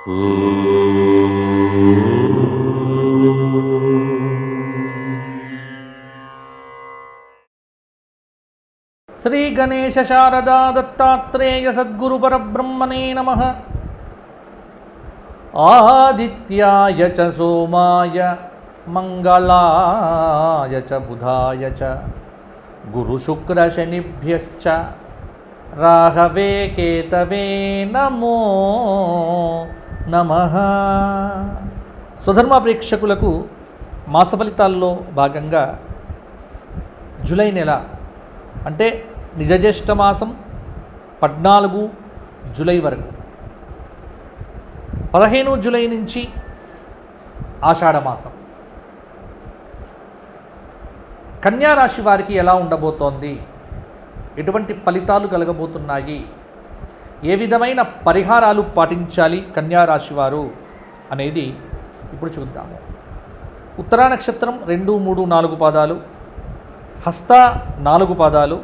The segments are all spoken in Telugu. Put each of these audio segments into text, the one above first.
శ్రీ గణేశ శారదా దత్తాత్రేయ సద్గురు పరబ్రహ్మణే నమః. ఆదిత్యాయ చ సోమాయ మంగళాయ చ బుధాయ చ గురు శుక్ర శనిభ్యశ్చ రాహవే కేతవే నమో నమః. స్వధర్మ ప్రేక్షకులకు మాస ఫలితాల్లో భాగంగా జూలై నెల అంటే నిజజ్యేష్ఠ మాసం 14 జూలై వరకు, 15 జూలై నుంచి ఆషాఢ మాసం కన్యా రాశి వారికి ఎలా ఉండబోతోంది, ఎటువంటి ఫలితాలు కలగబోతున్నాయి, ఏ విధమైన పరిహారాలు పాటించాలి కన్యా రాశి వారు అనేది ఇప్పుడు చూద్దాము. ఉత్తరా నక్షత్రం 2, 3, 4 పాదాలు, హస్త 4 పాదాలు,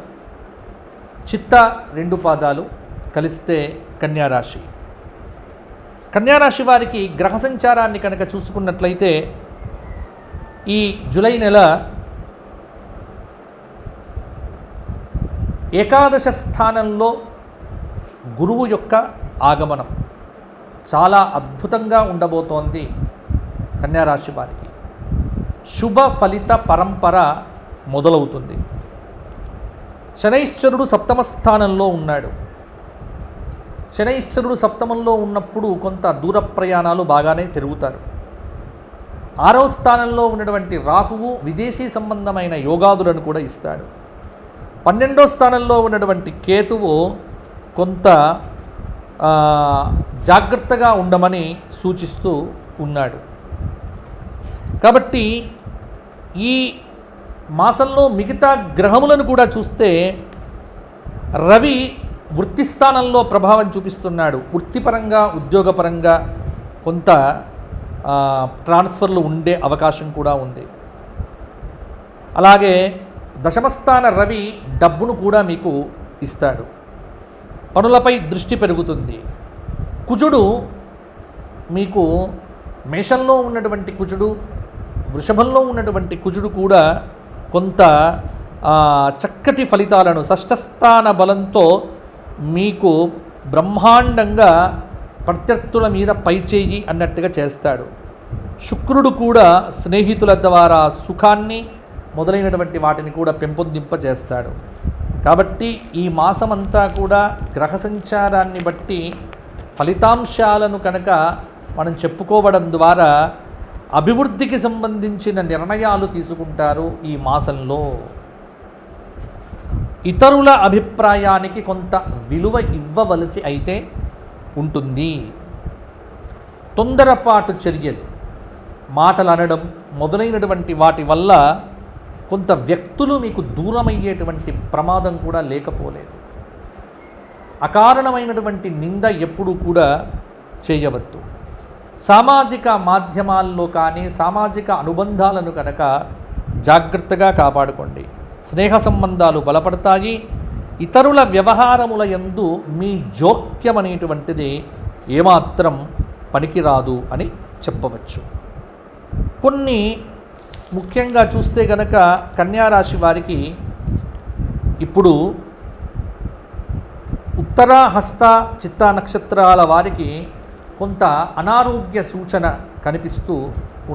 చిత్త 2 పాదాలు కలిస్తే కన్యారాశి. కన్యారాశి వారికి గ్రహ సంచారాన్ని కనుక చూసుకున్నట్లయితే ఈ జూలై నెల ఏకాదశ స్థానంలో గురువు యొక్క ఆగమనం చాలా అద్భుతంగా ఉండబోతోంది కన్యారాశి వారికి. శుభ ఫలిత పరంపర మొదలవుతుంది. శనైశ్చరుడు సప్తమ స్థానంలో ఉన్నాడు. శనైశ్చరుడు సప్తమంలో ఉన్నప్పుడు కొంత దూర ప్రయాణాలు బాగానే తిరుగుతారు. 6వ స్థానంలో ఉన్నటువంటి రాహువు విదేశీ సంబంధమైన యోగాదులను కూడా ఇస్తాడు. 12వ స్థానంలో ఉన్నటువంటి కేతువు కొంత జాగ్రత్తగా ఉండమని సూచిస్తూ ఉన్నాడు. కాబట్టి ఈ మాసంలో మిగతా గ్రహములను కూడా చూస్తే రవి వృత్తి స్థానంలో ప్రభావం చూపిస్తున్నాడు. వృత్తిపరంగా ఉద్యోగపరంగా కొంత ట్రాన్స్ఫర్లు ఉండే అవకాశం కూడా ఉంది. అలాగే దశమస్థాన రవి డబ్బును కూడా మీకు ఇస్తాడు. పనులపై దృష్టి పెరుగుతుంది. కుజుడు మీకు మేషంలో ఉన్నటువంటి కుజుడు, వృషభంలో ఉన్నటువంటి కుజుడు కూడా కొంత చక్కటి ఫలితాలను షష్ఠస్థాన బలంతో మీకు బ్రహ్మాండంగా ప్రత్యర్థుల మీద పైచేయి అన్నట్టుగా చేస్తాడు. శుక్రుడు కూడా స్నేహితుల ద్వారా సుఖాన్ని మొదలైనటువంటి వాటిని కూడా పెంపొందింపజేస్తాడు. కాబట్టి ఈ మాసమంతా కూడా గ్రహ సంచారాన్ని బట్టి ఫలితాంశాలను కనుక మనం చెప్పుకోవడం ద్వారా అభివృద్ధికి సంబంధించిన నిర్ణయాలు తీసుకుంటారు. ఈ మాసంలో ఇతరుల అభిప్రాయానికి కొంత విలువ ఇవ్వవలసి అయితే ఉంటుంది. తొందరపాటు చర్యలు, మాటలు అనడం మొదలైనటువంటి వాటి వల్ల కొంత వ్యక్తులు మీకు దూరమయ్యేటువంటి ప్రమాదం కూడా లేకపోలేదు. అకారణమైనటువంటి నింద ఎప్పుడూ కూడా చేయవద్దు. సామాజిక మాధ్యమాల్లో కానీ సామాజిక అనుబంధాలను కనుక జాగ్రత్తగా కాపాడుకోండి. స్నేహ సంబంధాలు బలపడతాయి. ఇతరుల వ్యవహారముల యందు మీ జోక్యం అనేటువంటిది ఏమాత్రం పనికిరాదు అని చెప్పవచ్చు. కొన్ని ముఖ్యంగా చూస్తే గనక కన్యారాశి వారికి ఇప్పుడు ఉత్తర, హస్త, చిత్తా నక్షత్రాల వారికి కొంత అనారోగ్య సూచన కనిపిస్తూ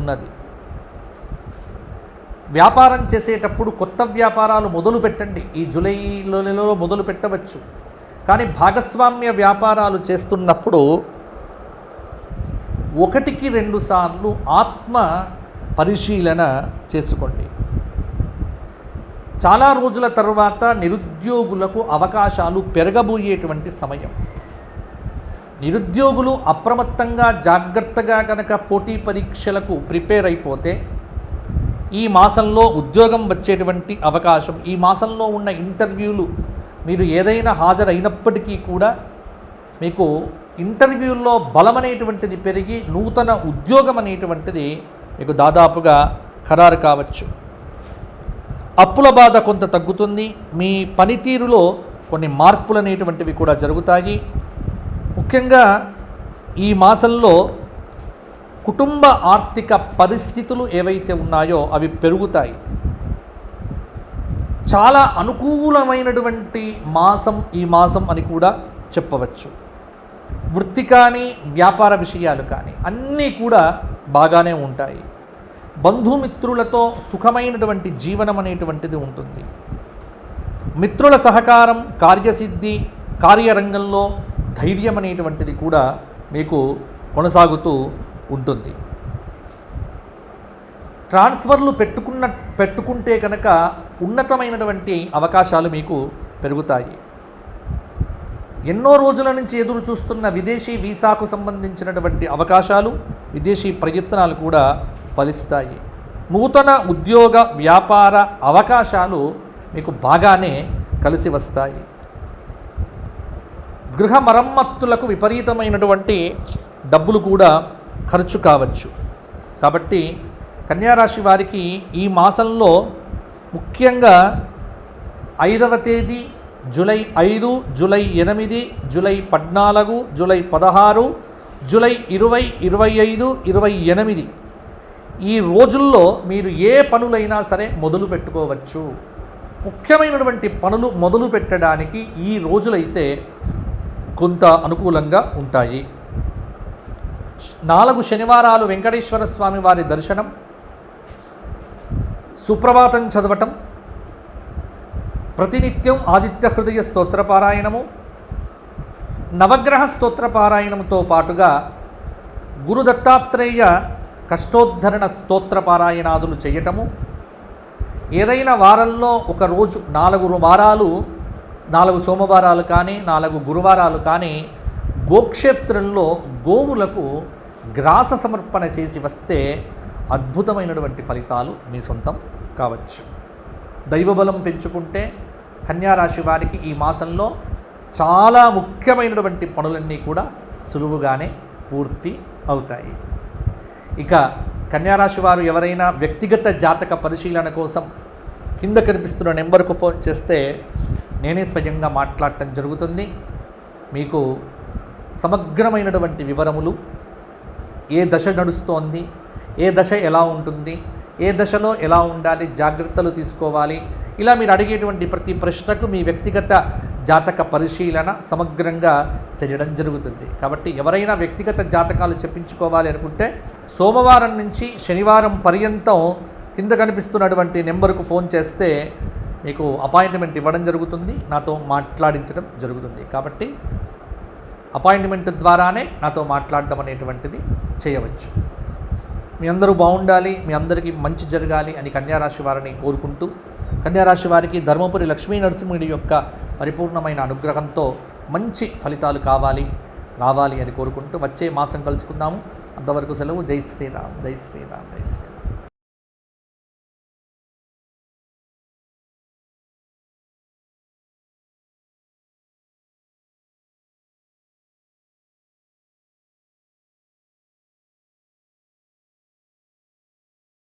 ఉన్నది. వ్యాపారం చేసేటప్పుడు కొత్త వ్యాపారాలు మొదలు పెట్టండి. ఈ జూలైలో మొదలు పెట్టవచ్చు. కానీ భాగస్వామ్య వ్యాపారాలు చేస్తున్నప్పుడు 1-2 సార్లు ఆత్మ పరిశీలన చేసుకోండి. చాలా రోజుల తర్వాత నిరుద్యోగులకు అవకాశాలు పెరగబోయేటువంటి సమయం. నిరుద్యోగులు అప్రమత్తంగా జాగ్రత్తగా కనుక పోటీ పరీక్షలకు ప్రిపేర్ అయిపోతే ఈ మాసంలో ఉద్యోగం వచ్చేటువంటి అవకాశం, ఈ మాసంలో ఉన్న ఇంటర్వ్యూలు మీరు ఏదైనా హాజరైనప్పటికీ కూడా మీకు ఇంటర్వ్యూల్లో బలం అనేటువంటిది పెరిగి నూతన ఉద్యోగం అనేటువంటిది మీకు దాదాపుగా ఖరారు కావచ్చు. అప్పుల బాధ కొంత తగ్గుతుంది. మీ పనితీరులో కొన్ని మార్పులు అనేటువంటివి కూడా జరుగుతాయి. ముఖ్యంగా ఈ మాసంలో కుటుంబ ఆర్థిక పరిస్థితులు ఏవైతే ఉన్నాయో అవి పెరుగుతాయి. చాలా అనుకూలమైనటువంటి మాసం ఈ మాసం అని కూడా చెప్పవచ్చు. వృత్తి కానీ వ్యాపార విషయాలు కానీ అన్నీ కూడా బాగానే ఉంటాయి. బంధుమిత్రులతో సుఖమైనటువంటి జీవనం అనేటువంటిది ఉంటుంది. మిత్రుల సహకారం, కార్యసిద్ధి, కార్యరంగంలో ధైర్యం అనేటువంటిది కూడా మీకు కొనసాగుతూ ఉంటుంది. ట్రాన్స్ఫర్లు పెట్టుకుంటే కనుక ఉన్నతమైనటువంటి అవకాశాలు మీకు పెరుగుతాయి. ఎన్నో రోజుల నుంచి ఎదురు చూస్తున్న విదేశీ వీసాకు సంబంధించినటువంటి అవకాశాలు, విదేశీ ప్రయత్నాలు కూడా ఫలిస్తాయి. నూతన ఉద్యోగ వ్యాపార అవకాశాలు మీకు బాగానే కలిసి వస్తాయి. గృహ మరమ్మతులకు విపరీతమైనటువంటి డబ్బులు కూడా ఖర్చు కావచ్చు. కాబట్టి కన్యారాశి వారికి ఈ మాసంలో ముఖ్యంగా 5వ తేదీ July 5, July 8, July 14, July 16, July 20, 25, 28 ఈ రోజుల్లో మీరు ఏ పనులైనా సరే మొదలు పెట్టుకోవచ్చు. ముఖ్యమైనటువంటి పనులు మొదలు పెట్టడానికి ఈ రోజులైతే కొంత అనుకూలంగా ఉంటాయి. 4 శనివారాలు వెంకటేశ్వర స్వామి వారి దర్శనం, సుప్రభాతం చదవటం, ప్రతినిత్యం ఆదిత్య హృదయ స్తోత్రపారాయణము, నవగ్రహ స్తోత్రపారాయణముతో పాటుగా గురు దత్తాత్రేయ కష్టోద్ధరణ స్తోత్రపారాయణాదులు చేయటము, ఏదైనా వారంలో ఒక రోజు 4 వారాలు, 4 సోమవారాలు కానీ 4 గురువారాలు కానీ గోక్షేత్రంలో గోవులకు గ్రాస సమర్పణ చేసి వస్తే అద్భుతమైనటువంటి ఫలితాలు మీ సొంతం కావచ్చు. దైవబలం పెంచుకుంటే కన్యారాశి వారికి ఈ మాసంలో చాలా ముఖ్యమైనటువంటి పనులన్నీ కూడా సులువుగానే పూర్తి అవుతాయి. ఇక కన్యారాశి వారు ఎవరైనా వ్యక్తిగత జాతక పరిశీలన కోసం కింద కనిపిస్తున్న నెంబర్కు ఫోన్ చేస్తే నేనే స్వయంగా మాట్లాడటం జరుగుతుంది. మీకు సమగ్రమైనటువంటి వివరములు, ఏ దశ నడుస్తోంది, ఏ దశ ఎలా ఉంటుంది, ఏ దశలో ఎలా ఉండాలి, జాగ్రత్తలు తీసుకోవాలి, ఇలా మీరు అడిగేటువంటి ప్రతి ప్రశ్నకు మీ వ్యక్తిగత జాతక పరిశీలన సమగ్రంగా చేయడం జరుగుతుంది. కాబట్టి ఎవరైనా వ్యక్తిగత జాతకాలు చెప్పించుకోవాలి అనుకుంటే సోమవారం నుంచి శనివారం పర్యంతం కింద కనిపిస్తున్నటువంటి నెంబర్కు ఫోన్ చేస్తే మీకు అపాయింట్మెంట్ ఇవ్వడం జరుగుతుంది, నాతో మాట్లాడించడం జరుగుతుంది. కాబట్టి అపాయింట్మెంట్ ద్వారానే నాతో మాట్లాడడం అనేటువంటిది చేయవచ్చు. మీ అందరూ బాగుండాలి, మీ అందరికీ మంచి జరగాలి అని కన్యారాశి వారిని కోరుకుంటూ, కన్యారాశి వారికి ధర్మపురి లక్ష్మీ నరసింహుడి యొక్క పరిపూర్ణమైన అనుగ్రహంతో మంచి ఫలితాలు రావాలి అని కోరుకుంటూ వచ్చే మాసం కలుసుకుందాము. అంతవరకు సెలవు. జై శ్రీరామ్, జై శ్రీరామ్, జై శ్రీరామ్.